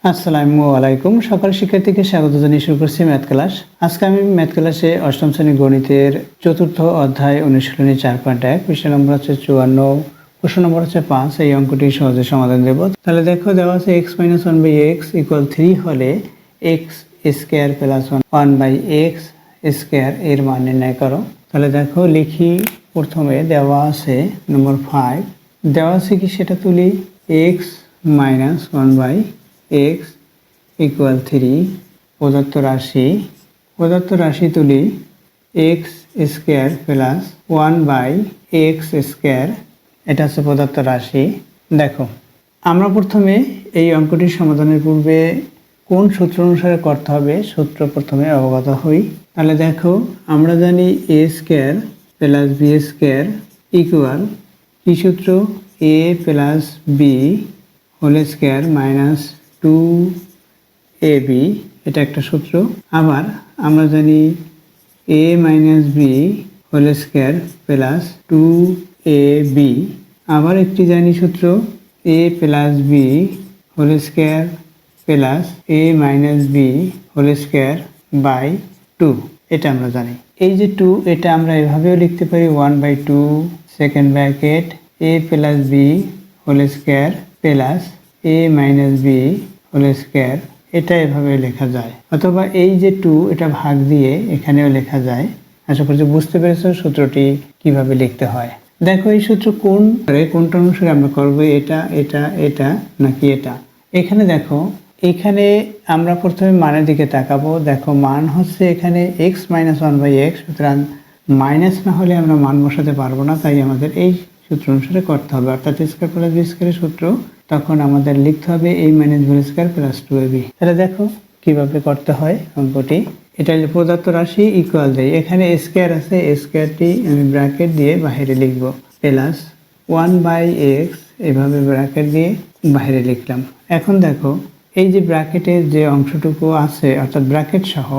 আসসালামু আলাইকুম। সকাল শিক্ষার্থীকে স্বাগত জানিয়ে শুরু করছি ম্যাথ ক্লাস। আজকে আমি ম্যাথ ক্লাসে অষ্টম শ্রেণী গণিতের চতুর্থ অধ্যায় অনুশীলনী 4.1 পৃষ্ঠা নম্বর হচ্ছে 54, প্রশ্ন নম্বর হচ্ছে 5। এই অঙ্কটি সহজে সমাধান দেব। তাহলে দেখো দেওয়া আছে x - 1/x = 3 হলে x square plus 1/x square এর মান নির্ণয় করো। তাহলে দেখো লিখি, প্রথমে দেওয়া আছে নম্বর 5, দেওয়া আছে কি সেটা তুলি। x - 1/x = 3 প্রদত্ত রাশি তুলি x square plus 1/x square, এটা হচ্ছে প্রদত্ত রাশি। দেখো আমরা প্রথমে এই অঙ্কটির সমাধানের পূর্বে কোন সূত্র অনুসারে করতে হবে সূত্র প্রথমে অবগত হই। তাহলে দেখো আমরা জানি a square plus b square equal কি সূত্র, a plus b whole square minus 2ab, এটা একটা সূত্র। আবার আমরা জানি a minus b whole square plus 2ab, আবার একটি জানি সূত্র a plus b whole square plus a minus b whole square by 2, এটা আমরা জানি। এই যে 2, এটা আমরা এভাবেও লিখতে পারি 1/2 second bracket a plus b whole square plus a minus b whole square, এটা এভাবে লেখা যায়। অথবা এই যে 2, এটা ভাগ দিয়ে এখানেও লেখা যায়। আশা করছি বুঝতে পেরেছো সূত্রটি কিভাবে লিখতে হয়। দেখো এই সূত্র কোনটা অনুসারে আমরা করব, এটা এটা এটা নাকি এটা। এখানে দেখো, এখানে আমরা প্রথমে মানের দিকে তাকাবো। দেখো মান হচ্ছে এখানে x - 1/x, সুতরাং মাইনাস না হলে আমরা মান বসাতে পারবো না, তাই আমাদের এই সূত্র অনুসারে করতে হবে। অর্থাৎ স্কয়ার প্লাস বি স্কয়ারের সূত্র, তখন আমাদের লিখতে হবে a minus B square plus 2ab। তাহলে দেখো কিভাবে করতে হয় অঙ্কটি। এটা প্রদত্ত রাশি ইকুয়াল দেয়, এখানে স্কয়ার আছে, স্কয়ারটি আমি ব্র্যাকেট দিয়ে বাইরে লিখব, প্লাস 1/x এভাবে ব্র্যাকেট দিয়ে বাইরে লিখলাম। এখন দেখো এই যে ব্র্যাকেটের যে অংশটুকু আছে অর্থাৎ ব্র্যাকেট সহ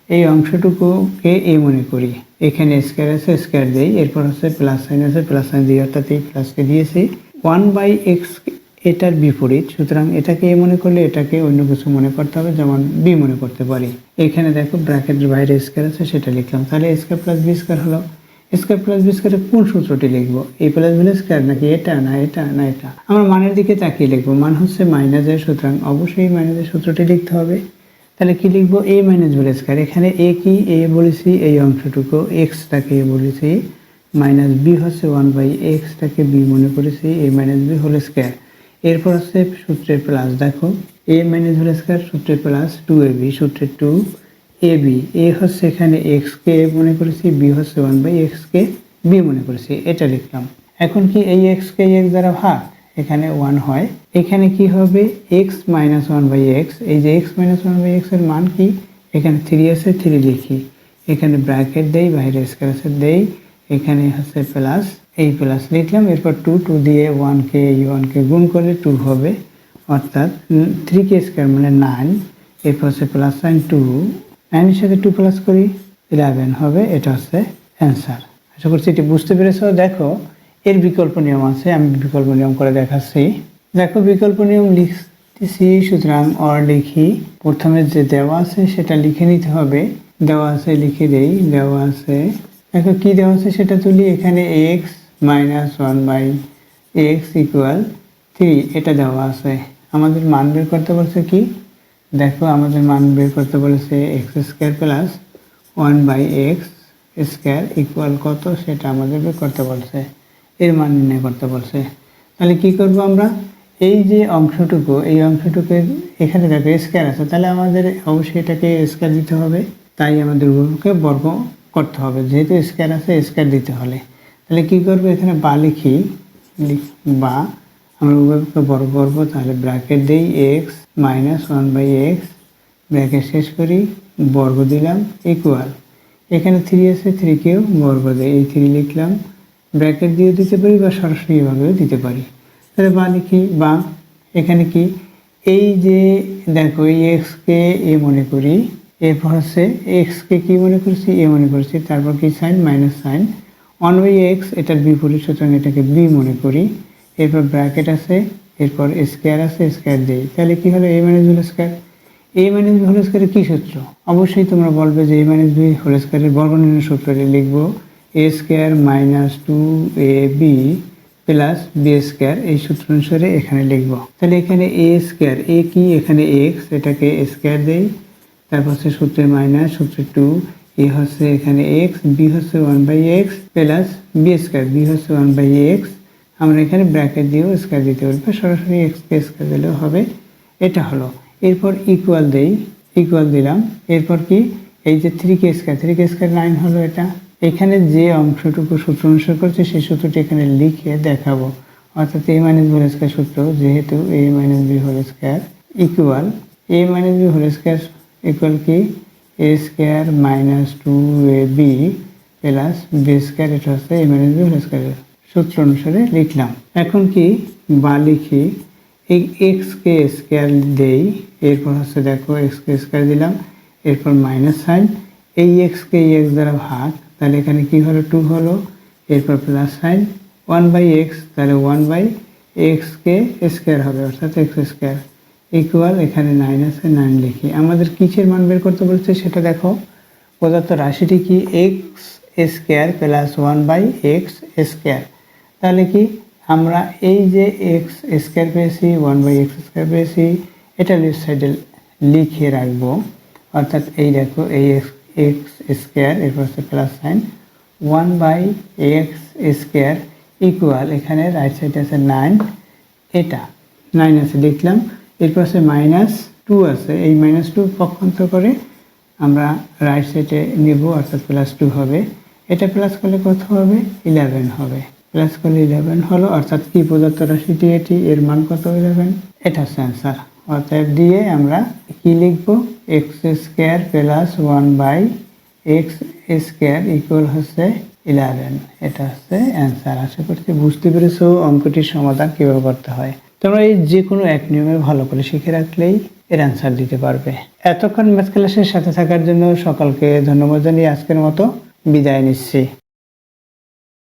এই অংশটুকুকে a মনে করি। এখানে স্কয়ার আছে, স্কয়ার দেই, এরপর হচ্ছে প্লাস সাইন আছে, প্লাস সাইন দিই, অর্থাৎ এই প্লাসকে দিয়েছি। 1/x এটার বিপরীত, সুতরাং এটাকে a মনে করলে এটাকে অন্য কিছু মনে করতে হবে, যেমন b মনে করতে পারি। এখানে দেখো ব্র্যাকেটের বাইরে স্কয়ার আছে, সেটা লিখলাম। তাহলে স্কয়ার প্লাস বি স্কয়ার হলো। স্কয়ার প্লাস বি স্কয়ারের কোন সূত্রটি লিখবো, a প্লাস বি স্কয়ার নাকি এটা না এটা না এটা। আমরা মানের দিকে তাকিয়ে লিখবো, মান হচ্ছে মাইনাসের, সুতরাং অবশ্যই মাইনাসের সূত্রটি লিখতে হবে। তাহলে কি লিখবো, a মাইনাস বি স্কয়ার। এখানে a কি, a বলেছি এই অংশটুকু, x-টাকে a বলেছি, মাইনাস b হচ্ছে 1/x-টাকে b মনে করেছি, a minus B whole square. এরপর হচ্ছে সূত্রের প্লাস, দেখো a মাইনাস হোল স্কয়ার সূত্রের প্লাস 2ab, সূত্রের 2ab, a হচ্ছে এখানে x কে a মনে করেছি, b হচ্ছে 1/x কে b মনে করেছি, এটা লিখলাম। এখন কি এই x কে x দ্বারা ভাগ, এখানে 1 হয়, এখানে কি হবে x - 1/x। এই যে x - 1/x এর মান কি, এখানে 3 আছে, 3 লিখি, এখানে ব্র্যাকেট দেই, বাইরে স্কয়ার আছে দেই, এখানে হচ্ছে প্লাস, এই প্লাস লিখলাম। এরপর 2 দিয়ে 1কে গুণ করলে 2 হবে, অর্থাৎ 3k স্কয়ার মানে 9। এরপর হচ্ছে প্লাস সাইন 2, 9 এর সাথে 2 প্লাস করি 11 হবে, এটা হচ্ছে অ্যান্সার। আশা করছি এটি বুঝতে পেরেছো। দেখো এর বিকল্প নিয়ম আছে, আমি বিকল্প নিয়ম করে দেখাচ্ছি। দেখো বিকল্প নিয়ম লিখতেছি, সুতরাং অর লিখি। প্রথমে যে দেওয়া আছে সেটা লিখে নিতে হবে, দেওয়া আছে লিখে দেই, দেওয়া আছে। দেখো কি দেওয়া আছে সেটা তুলি, এখানে x - 1/x = 3, এটা দেওয়া আছে। আমাদের মান বের করতে বলছে কি, দেখো আমাদের মান বের করতে বলেছে x square plus 1/x square equal কত, সেটা আমাদের বের করতে বলছে, এর মান নির্ণয় করতে বলছে। তাহলে কি করব আমরা, এই যে অংশটুকু, এই অংশটুকুর এখানে দেখো স্কয়ার আছে, তাহলে আমাদের অবশ্যই এটাকে স্কয়ার দিতে হবে, তাই আমাদের উভয়কে বর্গ করতে হবে, যেহেতু স্কয়ার আছে স্কয়ার দিতে হলে। তাহলে কি করব, এখানে বা লিখি, বা আমরা উভয়কে বর্গ করব, তাহলে ব্র্যাকেট দেই x - 1/x, ব্র্যাকেট শেষ করি, বর্গ দিলাম, ইকুয়াল, এখানে 3 আছে, 3কেও বর্গ দেই, এই 3 লিখলাম, ব্র্যাকেট দিয়ে দিতে পারি বা সরাসরি এভাবেও দিতে পারি। তাহলে বা লিখি, বা এখানে কি, এই যে দেখো এই এক্সকে এ মনে করি, এরপর হচ্ছে এক্সকে কি মনে করছি, এ মনে করছি, তারপর কি সাইন, মাইনাস সাইন 1/x, এটার বিপরীত, সুতরাং এটাকে বি মনে করি। এরপর ব্র্যাকেট আছে, এরপর স্কোয়ার আছে, স্কোয়ার দিই, তাহলে কি হলো a minus b whole square. a minus b whole স্কোয়ারের কি সূত্র? অবশ্যই তোমরা বলবে যে a মাইনাস b হোল স্কোয়ারের বর্গনির্ণয় সূত্রটি লিখবো a square minus 2ab plus B square, এই সূত্র অনুসারে এখানে লিখবো। তাহলে এখানে a স্কোয়ার, a কি, এখানে x, এটাকে স্কোয়ার দেই, তারপর হচ্ছে সূত্রে মাইনাস, সূত্রে 2, a হচ্ছে এখানে x, b হচ্ছে 1/x plus B square, b হচ্ছে 1/x, আমরা এখানে ব্র্যাকেট দিয়েও স্কোয়ার দিতে পারবো, সরাসরি x কে স্কোয়ার দিলেও হবে। এটা হলো, এরপর ইকুয়াল দেই, ইকুয়াল দিলাম, এরপর কি, এই যে 3k স্কোয়ার, 3k স্কোয়ার 9 হলো এটা। এখানে যে অংশটুকু সূত্র অনুসার করছে সেই সূত্রটি এখানে লিখে দেখাবো, অর্থাৎ a minus b whole square সূত্র, যেহেতু a minus b whole square equal a minus b whole square equal কি, a square minus 2ab plus B square, এটা হচ্ছে a minus b whole square সূত্র অনুসারে লিখলাম। এখন কি বা লিখি, এই এক্স কে স্কোয়ার দেই, এরপর হচ্ছে দেখো এক্স কে স্কোয়ার দিলাম, এরপর মাইনাস সাইন, এই এক্স কে এক্স দ্বারা ভাগ, তাহলে এখানে কি হলো 2 হলো, এরপর প্লাস সাইন 1/x, তাহলে 1/x কে স্কোয়ার হবে, অর্থাৎ এক্স স্কোয়ার ইকুয়াল, এখানে 9 আছে, 9 লিখি। আমাদের কিসের মান বের করতে বলছে সেটা দেখো, প্রদত্ত রাশিটি কি x square plus 1/x square. তাহলে কি আমরা এই যে এক্স স্কোয়ার পেয়েছি, 1/x স্কোয়ার পেয়েছি, এটা লেফট সাইডে লিখে রাখবো, অর্থাৎ এই দেখো এই এক্স স্কোয়ার, এরপর হচ্ছে plus sign 1/x square equal, এখানে রাইট সাইডে আছে 9, এটা 9 আছে লিখলাম, এরপর আছে মাইনাস 2 আছে, এই মাইনাস 2 পক্ষান্তর করে আমরা রাইট সাইডে নেব, অর্থাৎ প্লাস 2 হবে, এটা প্লাস করলে কত হবে, 11 হবে, প্লাস করলে 11 হলো, অর্থাৎ কি প্রদত্ত রাশিটি এটি, এর মান কত, 11, এটা হচ্ছে অ্যান্সার। অতএব দিয়ে আমরা কি লিখবো, x square plus 1/x square equal হচ্ছে 11, এটা হচ্ছে অ্যান্সার। আশা করছি বুঝতে পেরেছো অঙ্কটির সমাধান কীভাবে করতে হয়। তোমরা এই যে কোনো এক নিয়মে ভালো করে শিখে রাখলেই এর অ্যান্সার দিতে পারবে। এতক্ষণ ম্যাথ ক্লাসের সাথে থাকার জন্য সকলকে ধন্যবাদ জানিয়ে আজকের মতো বিদায় নিচ্ছি।